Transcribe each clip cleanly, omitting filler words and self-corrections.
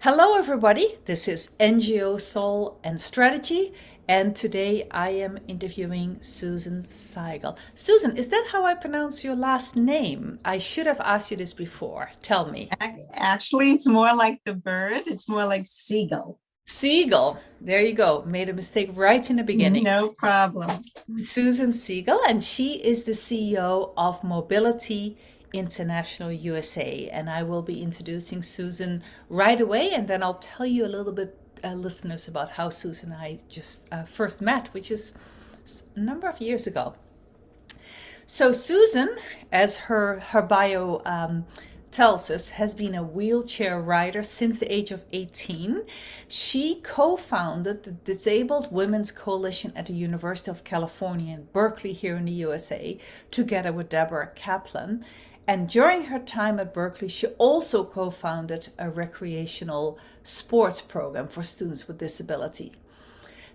Hello, everybody. This is NGO Soul and Strategy, and today I am interviewing Susan Sygall. Susan, is that how I pronounce your last name? I should have asked you this before. Tell me. Actually, it's more like the bird. It's more like seagull. Sygall. There you go. Made a mistake right in the beginning. No problem. Susan Sygall, and she is the CEO of Mobility International USA. And I will be introducing Susan right away, and then I'll tell you a little bit, listeners, about how Susan and I just first met, which is a number of years ago. So Susan, as her bio tells us, has been a wheelchair rider since the age of 18. She co-founded the Disabled Women's Coalition at the University of California in Berkeley here in the USA, together with Deborah Kaplan. And during her time at Berkeley, she also co-founded a recreational sports program for students with disability.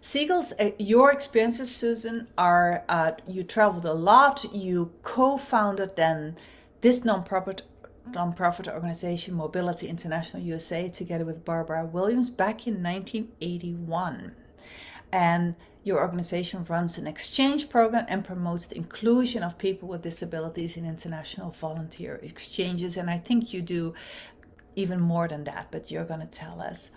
Sygall's, your experiences, Susan, are you traveled a lot. You co-founded then this nonprofit organization, Mobility International USA, together with Barbara Williams back in 1981. And your organization runs an exchange program and promotes the inclusion of people with disabilities in international volunteer exchanges. And I think you do even more than that, but you're going to tell us.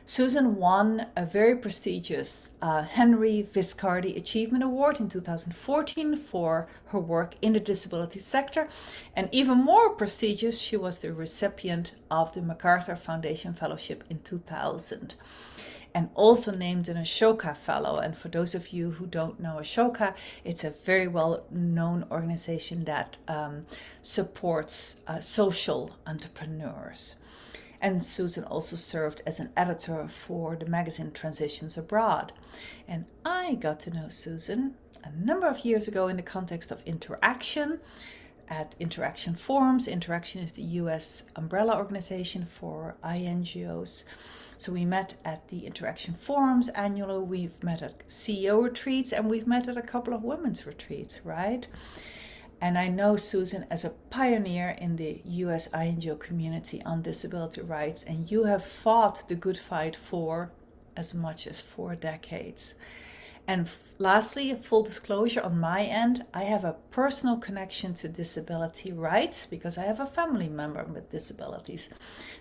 Susan won a very prestigious Henry Viscardi Achievement Award in 2014 for her work in the disability sector. And even more prestigious, she was the recipient of the MacArthur Foundation Fellowship in 2000. And also named an Ashoka Fellow. And for those of you who don't know Ashoka, it's a very well-known organization that supports social entrepreneurs. And Susan also served as an editor for the magazine Transitions Abroad. And I got to know Susan a number of years ago in the context of Interaction at Interaction Forums. Interaction is the US umbrella organization for INGOs. So we met at the Interaction Forums annually, we've met at CEO retreats, and we've met at a couple of women's retreats, right? And I know Susan as a pioneer in the US INGO community on disability rights, and you have fought the good fight for as much as 4 decades. And lastly, a full disclosure on my end, I have a personal connection to disability rights because I have a family member with disabilities.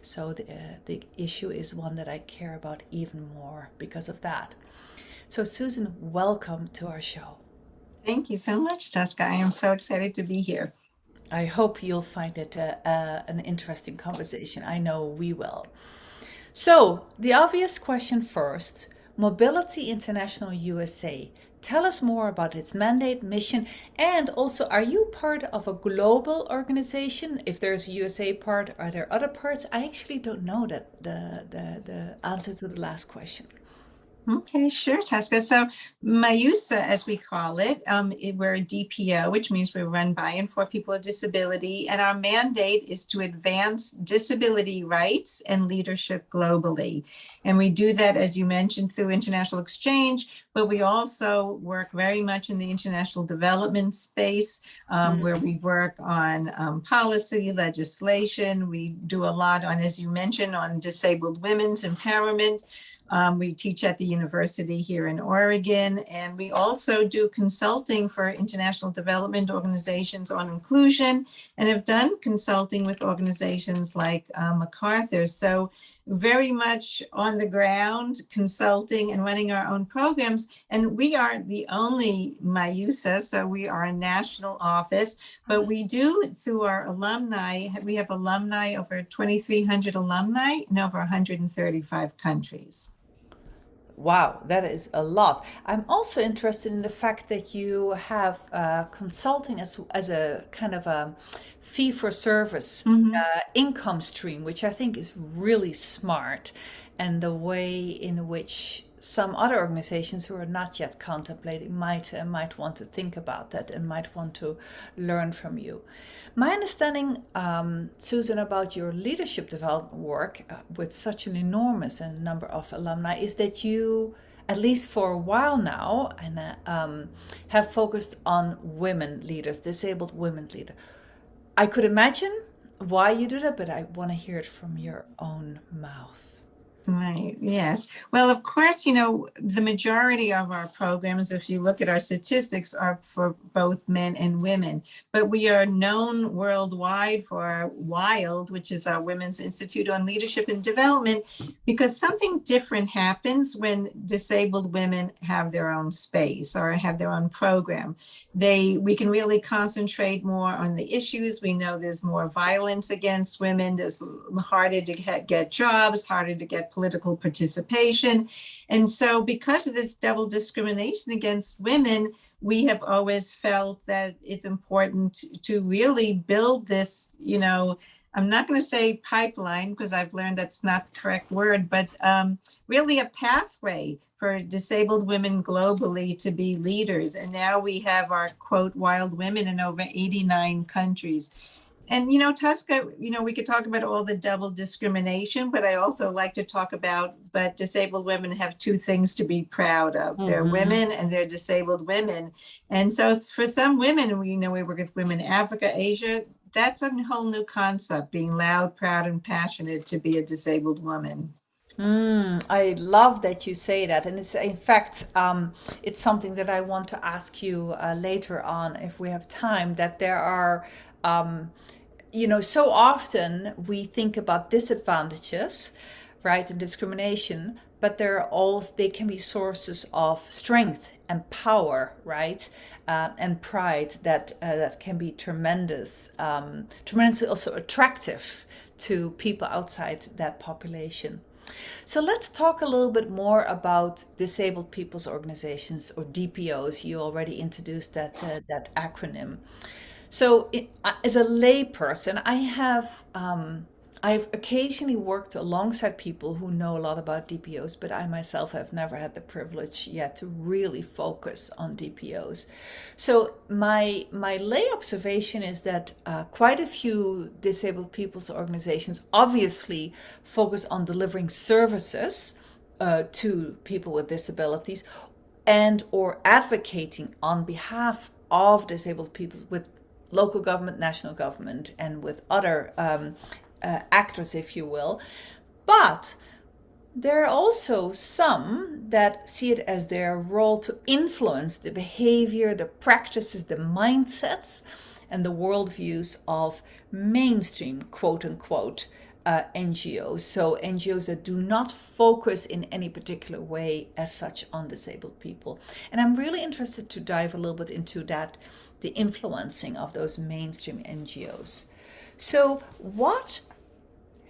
So the issue is one that I care about even more because of that. So Susan, welcome to our show. Thank you so much, Tosca. I am so excited to be here. I hope you'll find it an interesting conversation. I know we will. So, the obvious question first, Mobility International USA. Tell us more about its mandate, mission, and also, are you part of a global organization? If there's a USA part, are there other parts? I actually don't know that the answer to the last question. Okay, sure, Tosca. So MIUSA, as we call it, we're a DPO, which means we run by and for people with disability. And our mandate is to advance disability rights and leadership globally. And we do that, as you mentioned, through international exchange, but we also work very much in the international development space, where we work on policy, legislation. We do a lot on, as you mentioned, on disabled women's empowerment. We teach at the university here in Oregon, and we also do consulting for international development organizations on inclusion and have done consulting with organizations like MacArthur. So very much on the ground, consulting and running our own programs. And we are the only MIUSA, so we are a national office, but we do through our alumni, we have alumni, over 2,300 alumni in over 135 countries. Wow, that is a lot. I'm also interested in the fact that you have consulting as a kind of a fee for service income stream, which I think is really smart, and the way in which some other organizations who are not yet contemplating might want to think about that and might want to learn from you. My understanding, Susan, about your leadership development work with such an enormous number of alumni is that you, at least for a while now, and have focused on women leaders, disabled women leaders. I could imagine why you do that, but I want to hear it from your own mouth. Right, yes. Well, of course, the majority of our programs, if you look at our statistics, are for both men and women. But we are known worldwide for our WILD, which is our Women's Institute on Leadership and Development, because something different happens when disabled women have their own space or have their own program. We can really concentrate more on the issues. We know there's more violence against women. There's harder to get jobs, harder to get political participation. And so because of this double discrimination against women, we have always felt that it's important to really build this, I'm not going to say pipeline because I've learned that's not the correct word, but really a pathway for disabled women globally to be leaders. And now we have our quote, wild women in over 89 countries. And, Tosca, we could talk about all the double discrimination, but I also like to talk about, but disabled women have two things to be proud of. They're women and they're disabled women. And so for some women, we work with women in Africa, Asia, that's a whole new concept, being loud, proud, and passionate to be a disabled woman. I love that you say that, and it's in fact it's something that I want to ask you later on if we have time. That there are, so often we think about disadvantages, right, and discrimination, but they can be sources of strength and power, right, and pride that can be tremendously also attractive to people outside that population. So let's talk a little bit more about disabled people's organizations, or DPOs. You already introduced that acronym. So, as a layperson, I've occasionally worked alongside people who know a lot about DPOs, but I myself have never had the privilege yet to really focus on DPOs. So my lay observation is that quite a few disabled people's organizations obviously focus on delivering services to people with disabilities, and or advocating on behalf of disabled people with local government, national government, and with other actors, if you will. But there are also some that see it as their role to influence the behavior, the practices, the mindsets, and the worldviews of mainstream, quote unquote, NGOs. So NGOs that do not focus in any particular way as such on disabled people. And I'm really interested to dive a little bit into that, the influencing of those mainstream NGOs. So what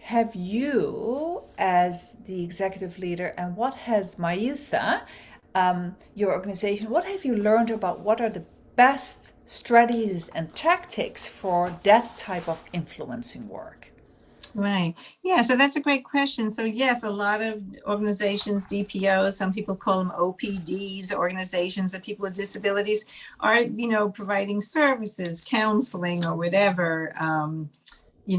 have you, as the executive leader, and what has Mayusa, your organization, what have you learned about what are the best strategies and tactics for that type of influencing work? Right. Yeah. So that's a great question. So yes, a lot of organizations, DPOs, some people call them OPDs, organizations of people with disabilities, are, providing services, counseling or whatever,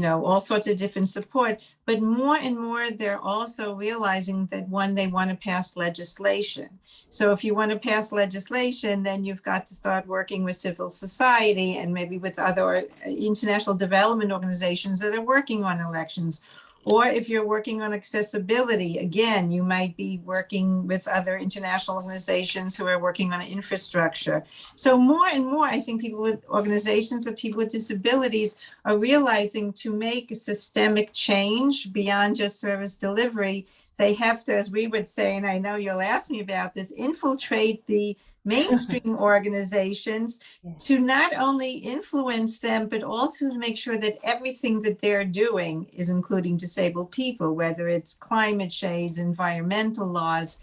all sorts of different support. But more and more, they're also realizing that they want to pass legislation. So if you want to pass legislation, then you've got to start working with civil society and maybe with other international development organizations that are working on elections. Or if you're working on accessibility, again, you might be working with other international organizations who are working on infrastructure. So more and more, I think organizations of people with disabilities are realizing to make a systemic change beyond just service delivery, they have to, as we would say, and I know you'll ask me about this, infiltrate the mainstream organizations to not only influence them, but also to make sure that everything that they're doing is including disabled people, whether it's climate change, environmental laws.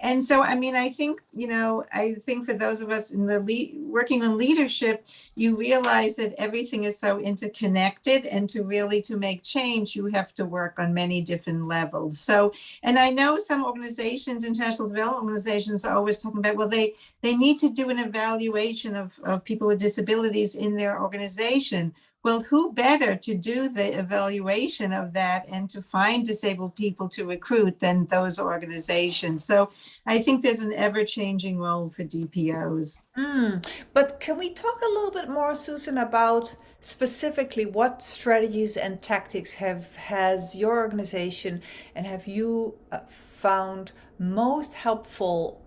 And so, I think, for those of us in working on leadership, you realize that everything is so interconnected, and to make change, you have to work on many different levels. So, and I know some organizations, international development organizations, are always talking about, well, they need to do an evaluation of people with disabilities in their organization. Well, who better to do the evaluation of that and to find disabled people to recruit than those organizations? So I think there's an ever-changing role for DPOs. But can we talk a little bit more, Susan, about specifically, what strategies and tactics has your organization and have you found most helpful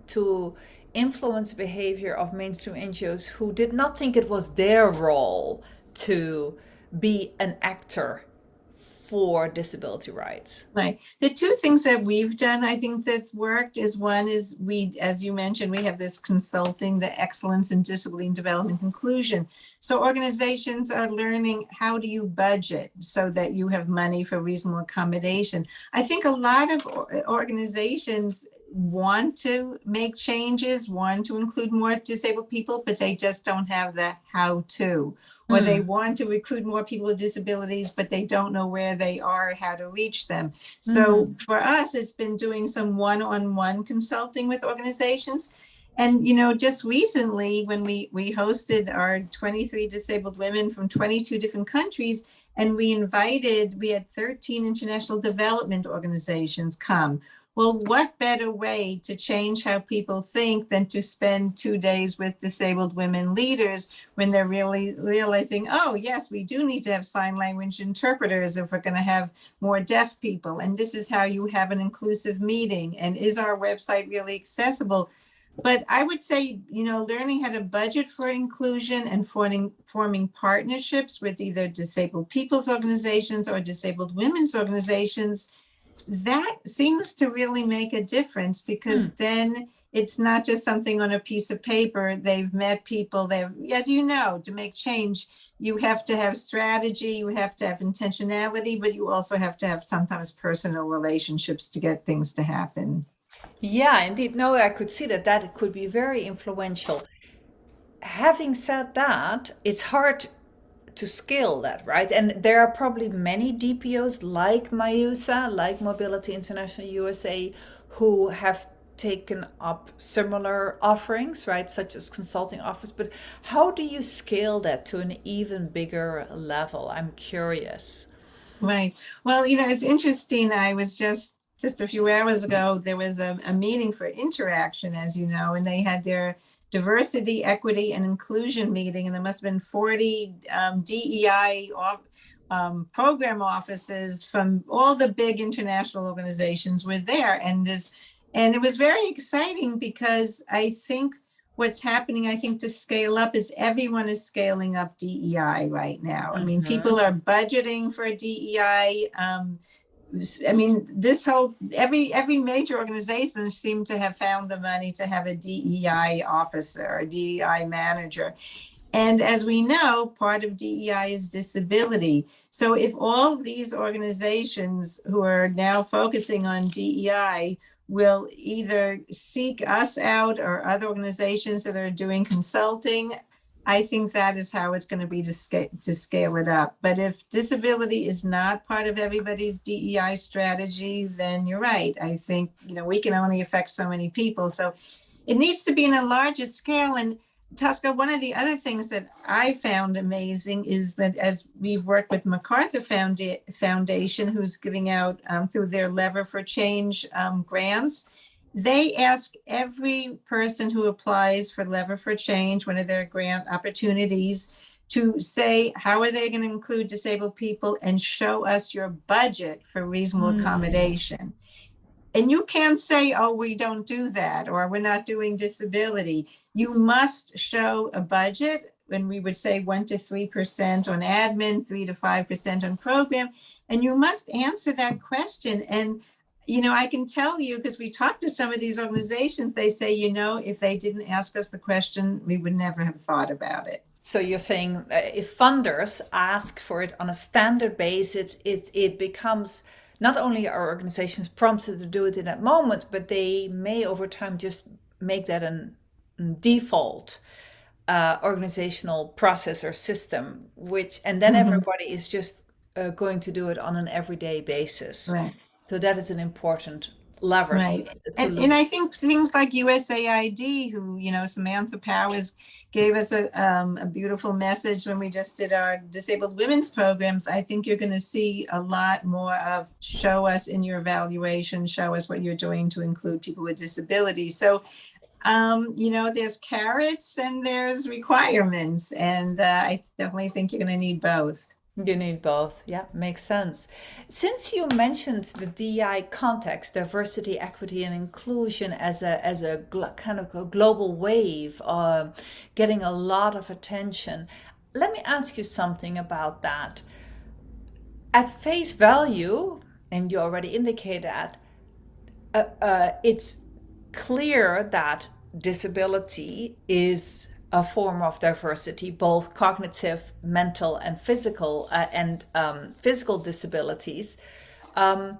to influence behavior of mainstream NGOs who did not think it was their role to be an actor for disability rights? Right. The two things that we've done, I think that's worked is one is we, as you mentioned, we have this consulting, the excellence in disability and development inclusion. So organizations are learning how do you budget so that you have money for reasonable accommodation. I think a lot of organizations want to make changes, want to include more disabled people, but they just don't have the how to. Or they want to recruit more people with disabilities, but they don't know where they are, how to reach them. So for us, it's been doing some one-on-one consulting with organizations. And, you know, just recently when we hosted our 23 disabled women from 22 different countries, and we had 13 international development organizations come. Well, what better way to change how people think than to spend 2 days with disabled women leaders when they're really realizing, oh, yes, we do need to have sign language interpreters if we're going to have more deaf people. And this is how you have an inclusive meeting. And is our website really accessible? But I would say, you know, learning how to budget for inclusion and forming partnerships with either disabled people's organizations or disabled women's organizations, that seems to really make a difference, because then it's not just something on a piece of paper. They've met people. As you know, to make change, you have to have strategy, you have to have intentionality, but you also have to have sometimes personal relationships to get things to happen. Yeah, indeed. No, I could see that it could be very influential. Having said that, it's hard to scale that, right? And there are probably many DPOs like MIUSA, like Mobility International USA, who have taken up similar offerings, right? Such as consulting offers. But how do you scale that to an even bigger level? I'm curious. Right. Well, you know, it's interesting. I was just a few hours ago, there was a meeting for Interaction, as you know, and they had their diversity, equity, and inclusion meeting, and there must have been 40 DEI program offices from all the big international organizations were there. And it was very exciting, because I think what's happening, I think, to scale up is everyone is scaling up DEI right now. I mean, people are budgeting for DEI. I mean, every major organization seemed to have found the money to have a DEI officer, a DEI manager. And as we know, part of DEI is disability. So if all these organizations who are now focusing on DEI will either seek us out or other organizations that are doing consulting, I think that is how it's going to be to scale it up. But if disability is not part of everybody's DEI strategy, then you're right. I think, you know, we can only affect so many people. So it needs to be in a larger scale. And Tosca, one of the other things that I found amazing is that as we've worked with MacArthur Foundation, who's giving out through their Lever for Change grants, they ask every person who applies for Lever for Change, one of their grant opportunities, to say, how are they going to include disabled people, and show us your budget for reasonable accommodation. And you can't say, oh, we don't do that, or we're not doing disability. You must show a budget, and we would say 1 to 3% on admin, 3 to 5% on program. And you must answer that question. And, you know, I can tell you, because we talked to some of these organizations, they say, you know, if they didn't ask us the question, we would never have thought about it. So you're saying if funders ask for it on a standard basis, it becomes not only are organizations prompted to do it in that moment, but they may over time just make that a default organizational process or system, and then everybody is just going to do it on an everyday basis. Right. So that is an important lever. Right. And I think things like USAID, who, you know, Samantha Powers gave us a beautiful message when we just did our disabled women's programs. I think you're going to see a lot more of show us in your evaluation, show us what you're doing to include people with disabilities. So There's carrots and there's requirements, and I definitely think you're going to need both. You need both. Yeah, makes sense. Since you mentioned the DEI context, diversity, equity, and inclusion as a kind of a global wave, getting a lot of attention, let me ask you something about that. At face value, and you already indicate that, it's clear that disability is a form of diversity, both cognitive, mental, and physical disabilities. And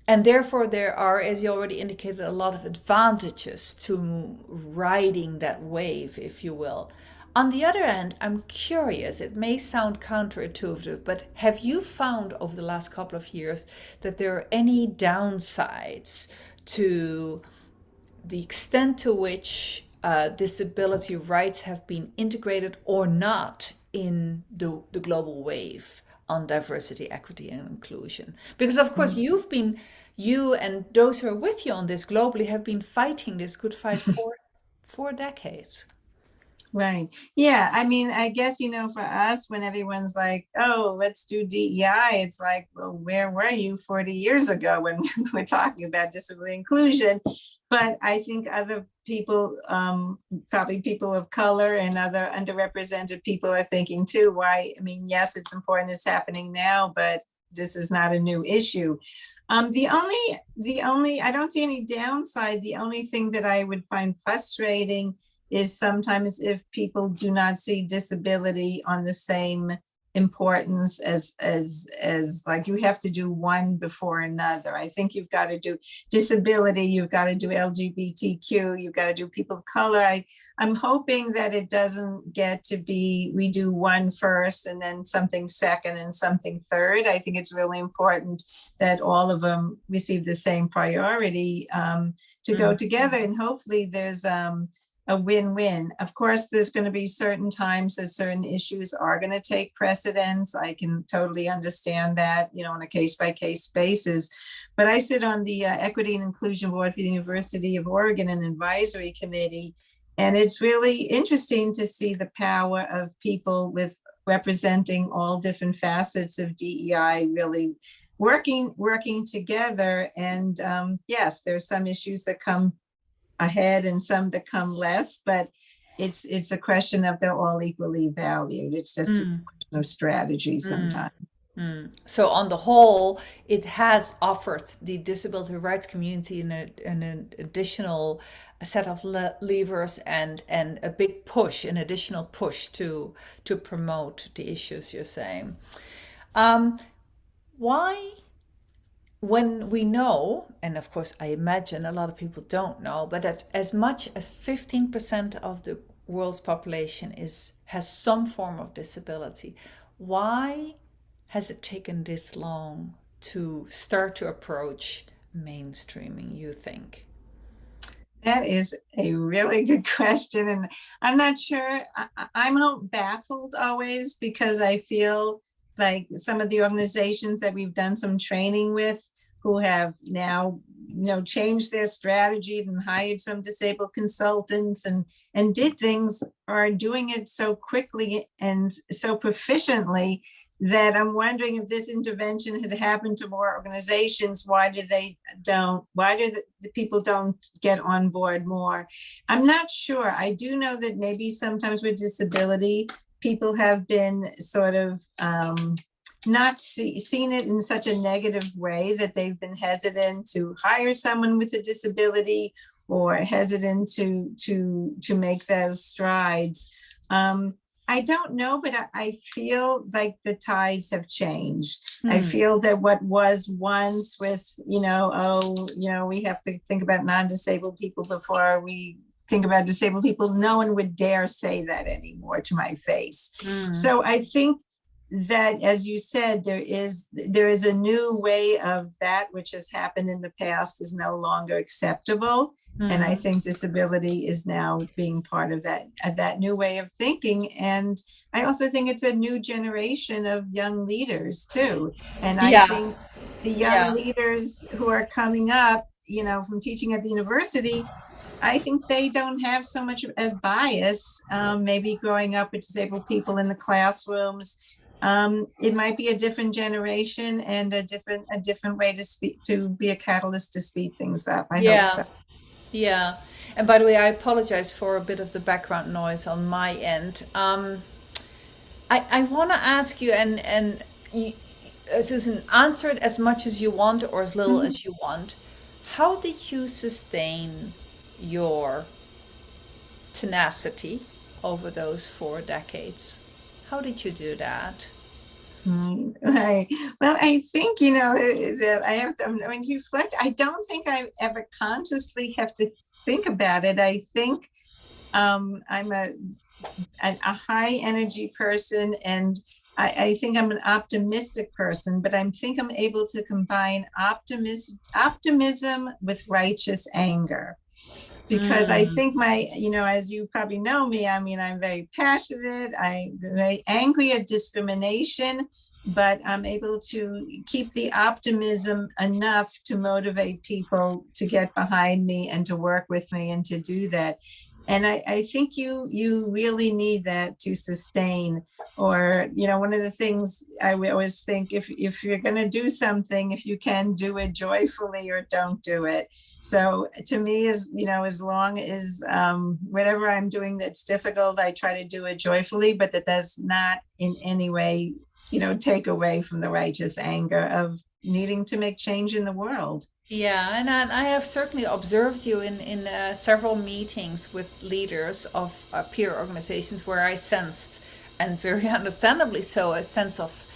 therefore, there are, as you already indicated, a lot of advantages to riding that wave, if you will. On the other hand, I'm curious, it may sound counterintuitive, but have you found over the last couple of years that there are any downsides to the extent to which disability rights have been integrated or not in the global wave on diversity, equity, and inclusion? Because, of course, you and those who are with you on this globally have been fighting this good fight for 4 decades. Right. Yeah. I mean, I guess, for us, when everyone's like, oh, let's do DEI, it's like, well, where were you 40 years ago when we're talking about disability inclusion? But I think other people, probably people of color and other underrepresented people are thinking too, why, I mean, yes, it's important, it's happening now, but this is not a new issue. I don't see any downside. The only thing that I would find frustrating is sometimes if people do not see disability on the same importance as like you have to do one before another. I think you've got to do disability, you've got to do LGBTQ, you've got to do people of color. I'm hoping that it doesn't get to be we do one first and then something second and something third. I think it's really important that all of them receive the same priority to go together, and hopefully there's a win-win. Of course, there's going to be certain times that certain issues are going to take precedence. I can totally understand that, on a case-by-case basis. But I sit on the Equity and Inclusion Board for the University of Oregon, an advisory committee, and it's really interesting to see the power of people with representing all different facets of DEI really working together. And yes, there's some issues that come ahead and some that come less, but it's a question of they're all equally valued. It's just a question of strategy sometimes. So on the whole, it has offered the disability rights community an additional set of levers and a big push, an additional push to promote the issues you're saying. Why, when we know, and of course I imagine a lot of people don't know, but that as much as 15% of the world's population has some form of disability, why has it taken this long to start to approach mainstreaming, you think? That is a really good question. And I'm not sure, I'm baffled always because I feel like some of the organizations that we've done some training with who have now changed their strategy and hired some disabled consultants and did things, are doing it so quickly and so proficiently that I'm wondering if this intervention had happened to more organizations, why do the people don't get on board more? I'm not sure. I do know that maybe sometimes with disability, people have been sort of not seen it in such a negative way that they've been hesitant to hire someone with a disability or hesitant to make those strides. I don't know, but I feel like the tides have changed. I feel that what was once with, we have to think about non-disabled people before we think about disabled people. No one would dare say that anymore to my face. So I think that, as you said, there is a new way of that which has happened in the past is no longer acceptable. And I think disability is now being part of that new way of thinking. And I also think it's a new generation of young leaders too. And I think the young leaders who are coming up, from teaching at the university, I think they don't have so much as bias. Maybe growing up with disabled people in the classrooms, it might be a different generation and a different way to speak, to be a catalyst to speed things up. I hope Yeah, so. yeah. And by the way, I apologize for a bit of the background noise on my end. I want to ask you, and you, Susan, answer it as much as you want or as little Mhm. as you want. How did you sustain your tenacity over those 4 decades? How did you do that? Right. Well, I think, that I have to, when you reflect, I don't think I ever consciously have to think about it. I think I'm a high energy person, and I think I'm an optimistic person, but I think I'm able to combine optimism with righteous anger. Because I Mm, think as you probably know me, I mean, I'm very passionate, I'm very angry at discrimination, but I'm able to keep the optimism enough to motivate people to get behind me and to work with me and to do that. And I think you really need that to sustain. Or, one of the things I always think, if you're going to do something, if you can do it joyfully or don't do it. So to me, as long as whatever I'm doing that's difficult, I try to do it joyfully, but that does not in any way, take away from the righteous anger of needing to make change in the world. yeah, and I have certainly observed you in several meetings with leaders of peer organizations where I sensed, and very understandably so, a sense of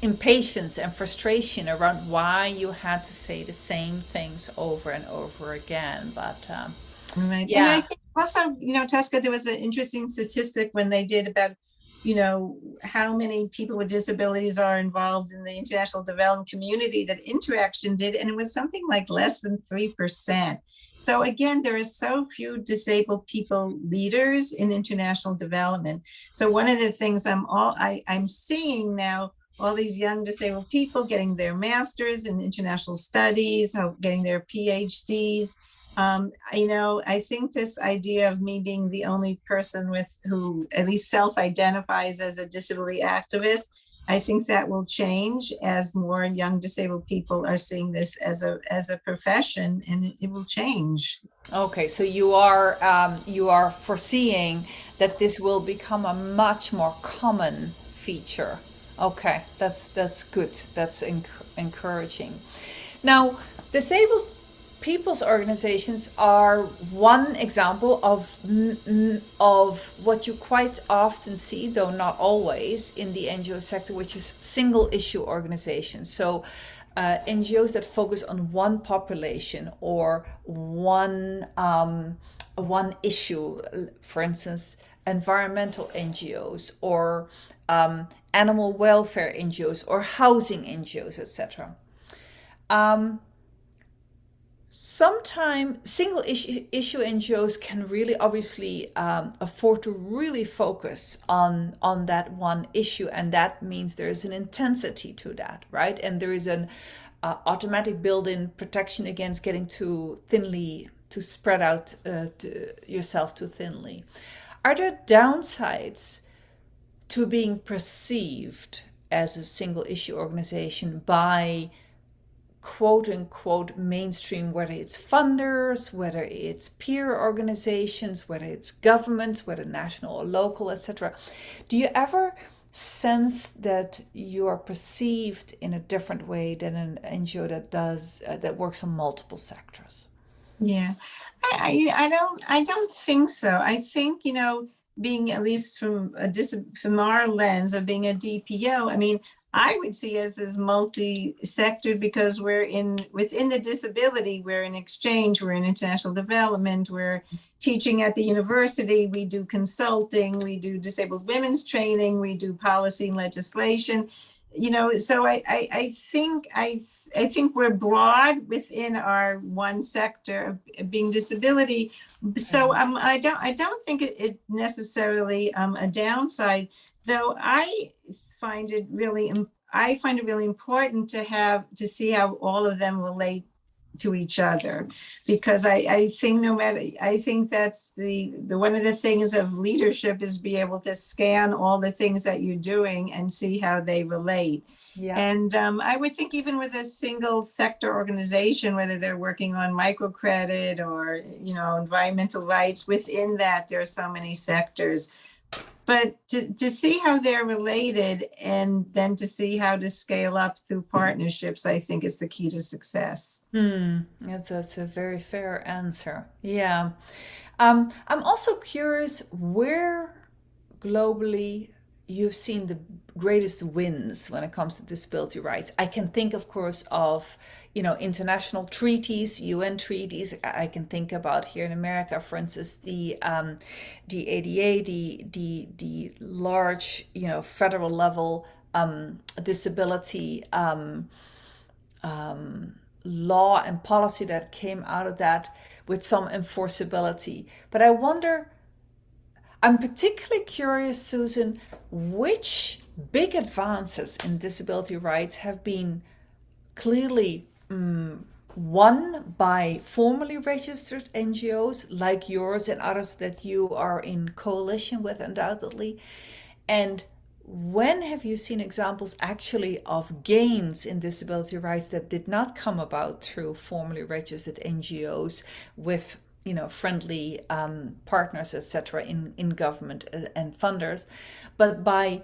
impatience and frustration around why you had to say the same things over and over again. But Right. And I yeah, think also, Tesca, there was an interesting statistic when they did about, how many people with disabilities are involved in the international development community that Interaction did, and it was something like less than 3%. So again, there are so few disabled people leaders in international development. So one of the things I'm seeing now, all these young disabled people getting their masters in international studies, getting their PhDs. I think this idea of me being the only person who at least self-identifies as a disability activist, I think that will change as more young disabled people are seeing this as a profession, and it will change. okay. So you are foreseeing that this will become a much more common feature. Okay, that's good. That's encouraging. Now, disabled people's organizations are one example of what you quite often see, though not always, in the NGO sector, which is single issue organizations. So NGOs that focus on one population or one issue, for instance, environmental NGOs or animal welfare NGOs or housing NGOs, etc. Sometimes issue NGOs can really obviously afford to really focus on that one issue, and that means there is an intensity to that, right? And there is an automatic built-in protection against getting to spread out yourself too thinly. Are there downsides to being perceived as a single issue organization by quote unquote mainstream, whether it's funders, whether it's peer organizations, whether it's governments, whether national or local, etc.? Do you ever sense that you are perceived in a different way than an NGO that works on multiple sectors? Yeah, I don't think so. I think, being, at least from our lens of being a DPO, I mean, I would see us as multi-sector because within the disability, we're in exchange, we're in international development, we're teaching at the university, we do consulting, we do disabled women's training, we do policy and legislation. So I think we're broad within our one sector of being disability. So I don't think it necessarily a downside, though. Find it really I find it really important to see how all of them relate to each other, because I think no matter, I think that's the one of the things of leadership is be able to scan all the things that you're doing and see how they relate. Yeah. And I would think even with a single sector organization, whether they're working on microcredit or, environmental rights, within that, there are so many sectors. But to see how they're related and then to see how to scale up through partnerships, I think is the key to success. That's a very fair answer. Yeah. I'm also curious where globally you've seen the greatest wins when it comes to disability rights. I can think, of course, of international treaties, UN treaties. I can think about here in America, for instance, the ADA, the large federal level disability law and policy that came out of that with some enforceability. But I wonder, I'm particularly curious, Susan, which big advances in disability rights have been clearly won by formally registered NGOs like yours and others that you are in coalition with, undoubtedly. And when have you seen examples actually of gains in disability rights that did not come about through formally registered NGOs with friendly partners, etc., in government and funders, but by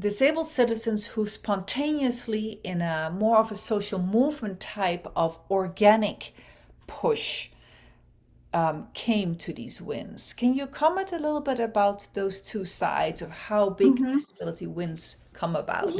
disabled citizens who spontaneously, in a more of a social movement type of organic push, came to these wins? Can you comment a little bit about those two sides of how big Mhm. disability wins come about?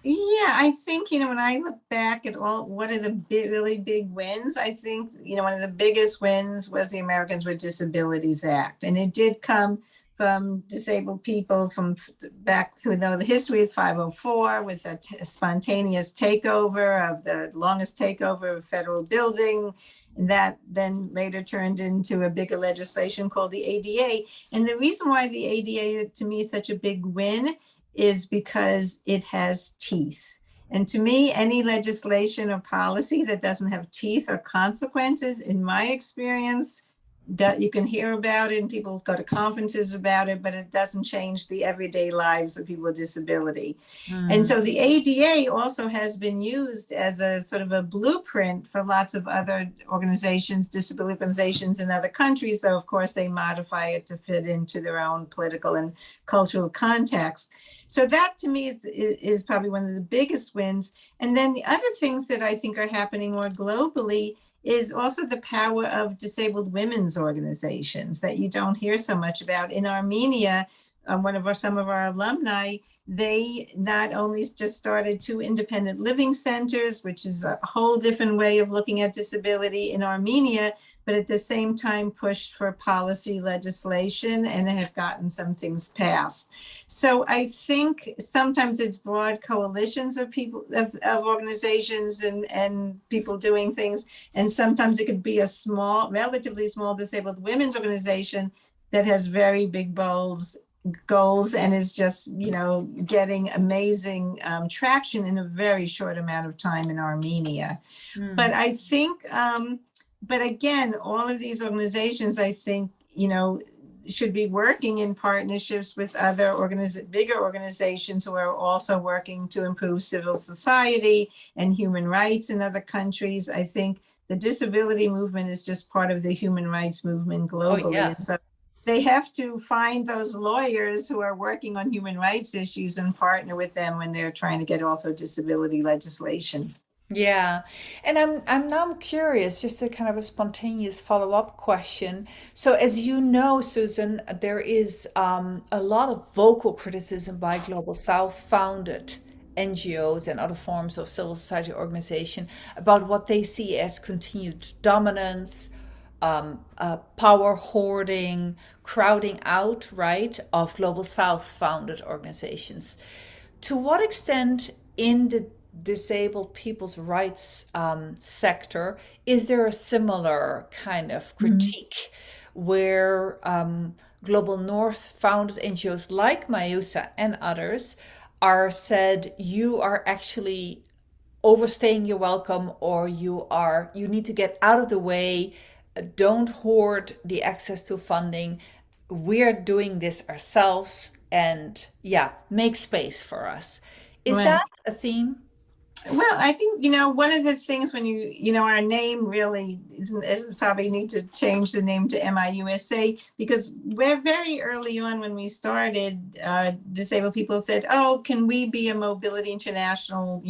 Yeah, I think, when I look back at what are the really big wins, I think, one of the biggest wins was the Americans with Disabilities Act. And it did come from disabled people from back to the history of 504 with a spontaneous takeover of the longest takeover of a federal building. And that then later turned into a bigger legislation called the ADA. And the reason why the ADA to me is such a big win is because it has teeth. And to me, any legislation or policy that doesn't have teeth or consequences, in my experience, you can hear about it and people go to conferences about it, but it doesn't change the everyday lives of people with disability. And Mm. so the ADA also has been used as a sort of a blueprint for lots of other organizations, disability organizations in other countries, though of course they modify it to fit into their own political and cultural context. So that to me is probably one of the biggest wins. And then the other things that I think are happening more globally is also the power of disabled women's organizations that you don't hear so much about. In Armenia, some of our alumni, they not only just started 2 independent living centers, which is a whole different way of looking at disability in Armenia, but at the same time pushed for policy legislation and have gotten some things passed. So I think sometimes it's broad coalitions of people, of organizations and people doing things. And sometimes it could be a relatively small disabled women's organization that has very big goals and is just, getting amazing traction in a very short amount of time in Armenia. But I think, but again, all of these organizations, I think, should be working in partnerships with other bigger organizations who are also working to improve civil society and human rights in other countries. I think the disability movement is just part of the human rights movement Oh, globally. yeah. And so they have to find those lawyers who are working on human rights issues and partner with them when they're trying to get also disability legislation. Yeah. And I'm curious, just a kind of a spontaneous follow-up question. So as you know, Susan, there is a lot of vocal criticism by Global South founded NGOs and other forms of civil society organization about what they see as continued dominance, power hoarding, crowding out, right, of Global South founded organizations. To what extent in the disabled people's rights sector is there a similar kind of critique where Global North founded NGOs like MAUSA and others are said you are actually overstaying your welcome, or you need to get out of the way. Don't hoard the access to funding. We're doing this ourselves, and yeah, make space for us. Is that Right. a theme? Well, I think, one of the things when our name really isn't probably need to change the name to MIUSA, because we're very early on when we started, disabled people said, oh, can we be a Mobility International,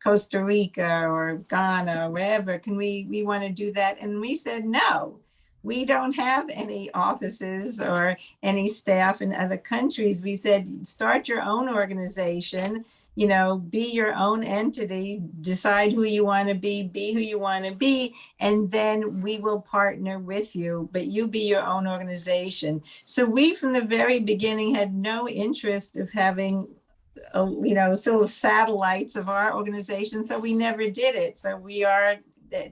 Costa Rica or Ghana or wherever? We want to do that? And we said, no, we don't have any offices or any staff in other countries. We said, start your own organization, be your own entity, decide who you want to be who you want to be, and then we will partner with you, but you be your own organization. So we, from the very beginning, had no interest of having, still satellites of our organization. So we never did it. So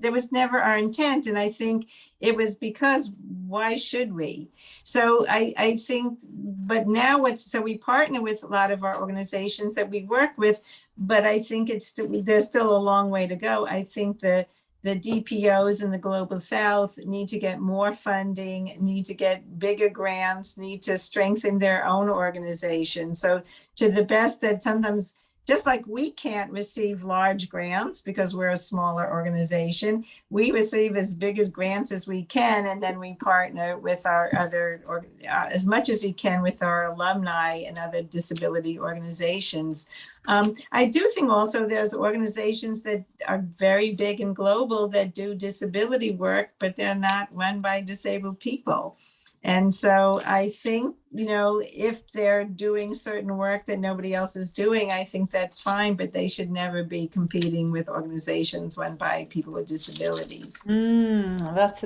that was never our intent. And I think it was because why should we? So I think, but now so we partner with a lot of our organizations that we work with, but I think there's still a long way to go. I think the DPOs in the Global South need to get more funding, need to get bigger grants, need to strengthen their own organization. So to the best that sometimes, just like we can't receive large grants because we're a smaller organization, we receive as big as grants as we can, and then we partner with our other, or as much as we can, with our alumni and other disability organizations. I do think also there's organizations that are very big and global that do disability work, but they're not run by disabled people. And so I think, if they're doing certain work that nobody else is doing, I think that's fine, but they should never be competing with organizations run by people with disabilities. That's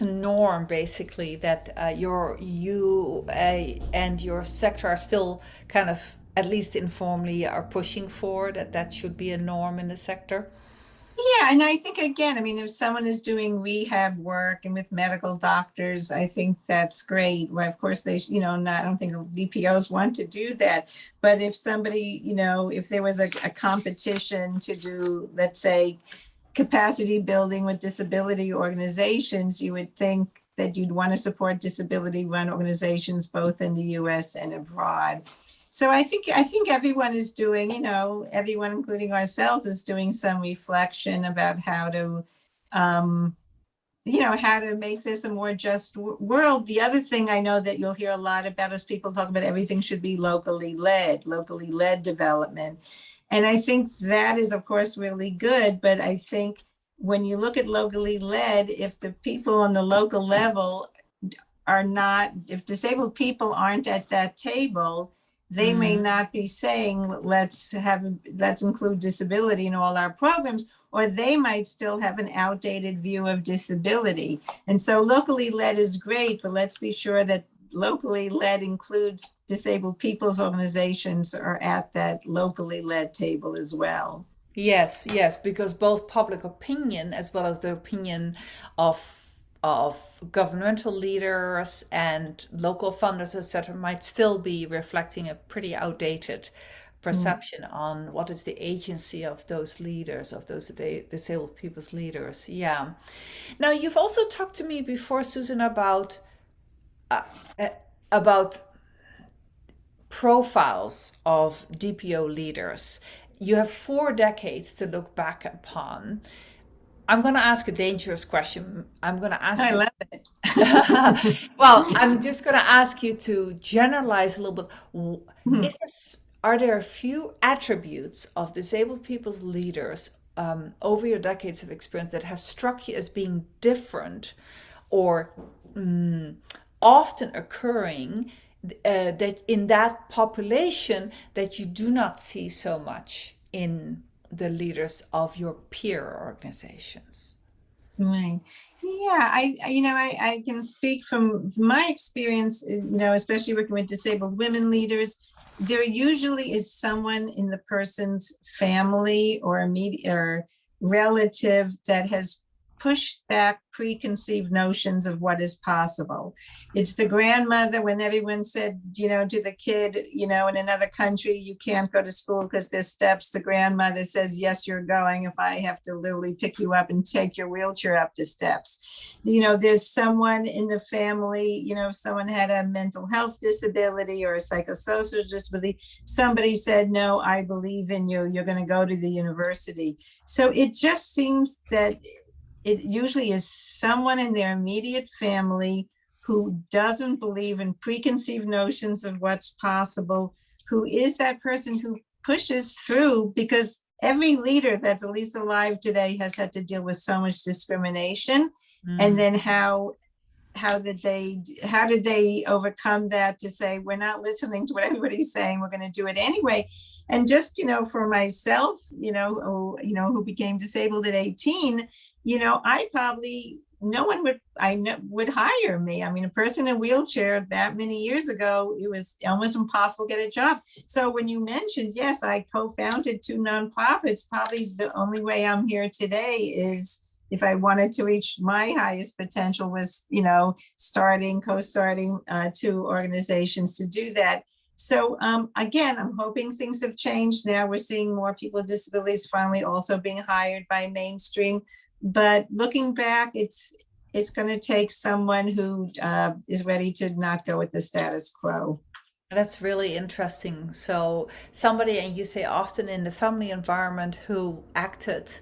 a norm basically, that you and your sector are still kind of, at least informally, are pushing for that should be a norm in the sector. Yeah, and I think, again, I mean, if someone is doing rehab work and with medical doctors, I think that's great. Well, of course, I don't think DPOs want to do that. But if somebody, if there was a competition to do, let's say, capacity building with disability organizations, you would think that you'd want to support disability run organizations both in the US and abroad. So I think everyone is doing, everyone, including ourselves, is doing some reflection about how to, how to make this a more just world. The other thing I know that you'll hear a lot about is people talk about everything should be locally led development. And I think that is, of course, really good. But I think when you look at locally led, if the people on the local level if disabled people aren't at that table, they may not be saying, let's include disability in all our programs, or they might still have an outdated view of disability. And so locally led is great, but let's be sure that locally led includes disabled people's organizations are at that locally led table as well. Yes, because both public opinion as well as the opinion of governmental leaders and local funders, etc., might still be reflecting a pretty outdated perception on what is the agency of those leaders, of those disabled people's leaders. Yeah. Now, you've also talked to me before, Susan, about uh, uh, about profiles of DPO leaders. You have 4 decades to look back upon. I'm going to ask a dangerous question. I'm going to ask I you. love it. Well, I'm just going to ask you to generalize a little bit. Are there a few attributes of disabled people's leaders over your decades of experience that have struck you as being different or often occurring that in that population that you do not see so much in the leaders of your peer organizations? Right. Yeah, I can speak from my experience, especially working with disabled women leaders. There usually is someone in the person's family or immediate or relative that has push back preconceived notions of what is possible. It's the grandmother when everyone said, to the kid, in another country, you can't go to school because there's steps. The grandmother says, yes, you're going if I have to literally pick you up and take your wheelchair up the steps. There's someone in the family, if someone had a mental health disability or a psychosocial disability, somebody said, no, I believe in you. You're going to go to the university. So it just seems that it usually is someone in their immediate family who doesn't believe in preconceived notions of what's possible, who is that person who pushes through, because every leader that's at least alive today has had to deal with so much discrimination. And then how did they overcome that to say, we're not listening to what everybody's saying, we're going to do it anyway. And just, for myself, who became disabled at 18, I probably, no one would hire me. I mean, a person in a wheelchair that many years ago, it was almost impossible to get a job. So when you mentioned, yes, I co-founded 2 nonprofits, probably the only way I'm here today is if I wanted to reach my highest potential was, co-starting 2 organizations to do that. So again, I'm hoping things have changed now. We're seeing more people with disabilities finally also being hired by mainstream. But looking back, it's going to take someone who is ready to not go with the status quo. That's really interesting. So somebody, and you say often in the family environment, who acted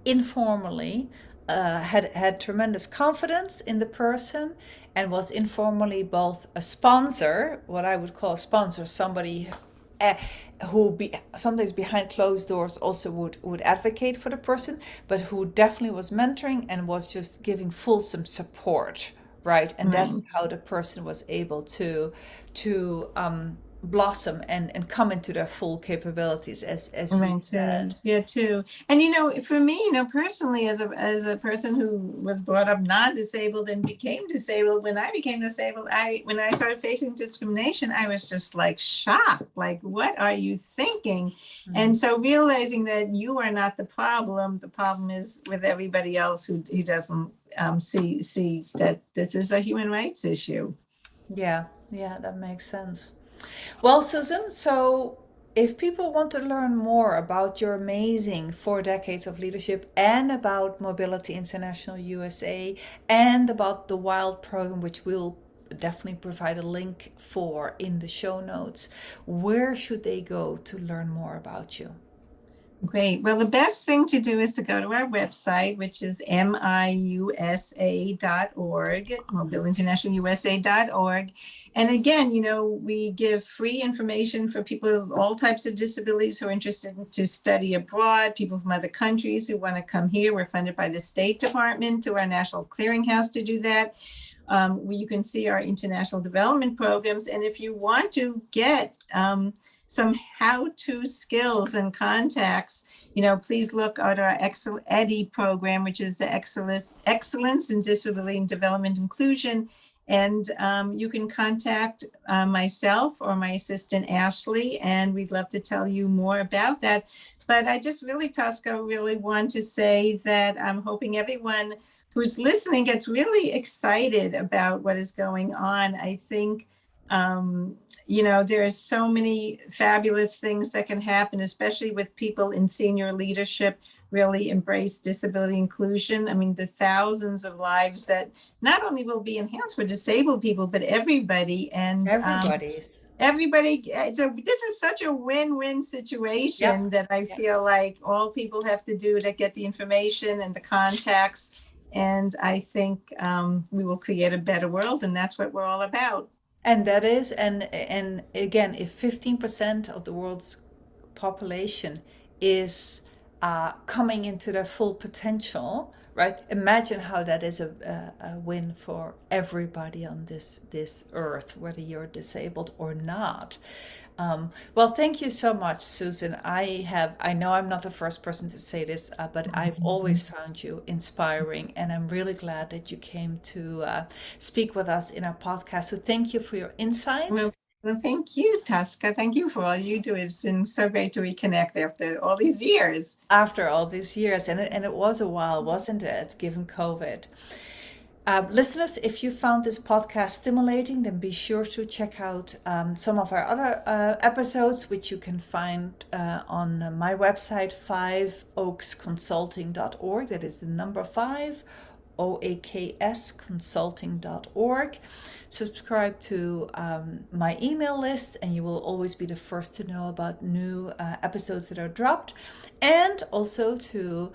informally, had tremendous confidence in the person, and was informally both a sponsor, what I would call a sponsor, somebody sometimes behind closed doors also would advocate for the person, but who definitely was mentoring and was just giving fulsome support, right? And that's how the person was able to blossom and come into their full capabilities, as you said. Yeah, too. And for me, personally, as a person who was brought up non-disabled and became disabled, when I became disabled, when I started facing discrimination, I was just like shocked. Like, what are you thinking? And so realizing that you are not the problem is with everybody else who doesn't see that this is a human rights issue. Yeah, that makes sense. Well, Susan, so if people want to learn more about your amazing 4 decades of leadership and about Mobility International USA and about the WILD program, which we'll definitely provide a link for in the show notes, where should they go to learn more about you? Great. Well, the best thing to do is to go to our website, which is miusa.org, mobilitynternationalusa.org. And again, we give free information for people of all types of disabilities who are interested to study abroad, people from other countries who want to come here. We're funded by the State Department through our National Clearinghouse to do that. You can see our international development programs. And if you want to get some how-to skills and contacts, please look at our EDDI program, which is the Excellence in Disability and Development Inclusion. And you can contact myself or my assistant, Ashley, and we'd love to tell you more about that. But I just really, Tosca, really want to say that I'm hoping everyone who's listening gets really excited about what is going on. I think there's so many fabulous things that can happen, especially with people in senior leadership really embrace disability inclusion. I mean, the thousands of lives that not only will be enhanced for disabled people, but everybody. And everybody. So this is such a win-win situation that I feel like all people have to do to get the information and the contacts. And I think we will create a better world, and that's what we're all about. And that is, and again, if 15% of the world's population is coming into their full potential, right? Imagine how that is a win for everybody on this earth, whether you're disabled or not. Well, thank you so much, Susan. I know I'm not the first person to say this, but I've always found you inspiring, and I'm really glad that you came to speak with us in our podcast. So thank you for your insights. Well, Well, thank you, Tasca. Thank you for all you do. It's been so great to reconnect after all these years. After all these years, and it was a while, wasn't it, given COVID? Listeners, if you found this podcast stimulating, then be sure to check out some of our other episodes, which you can find on my website, 5oaksconsulting.org. That is the number 5, oaksconsulting.org. Subscribe to my email list, and you will always be the first to know about new episodes that are dropped. And also to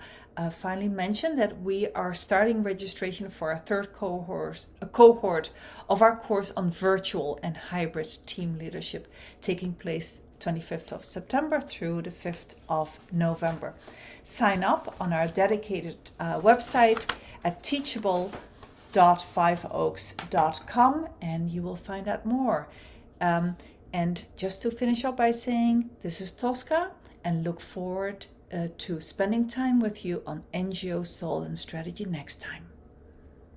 finally mention that we are starting registration for our third cohort of our course on virtual and hybrid team leadership, taking place 25th of September through the 5th of November. Sign up on our dedicated website at teachable.5oaks.com, and you will find out more. And just to finish up by saying, this is Tosca, and look forward to spending time with you on NGO Soul and Strategy next time.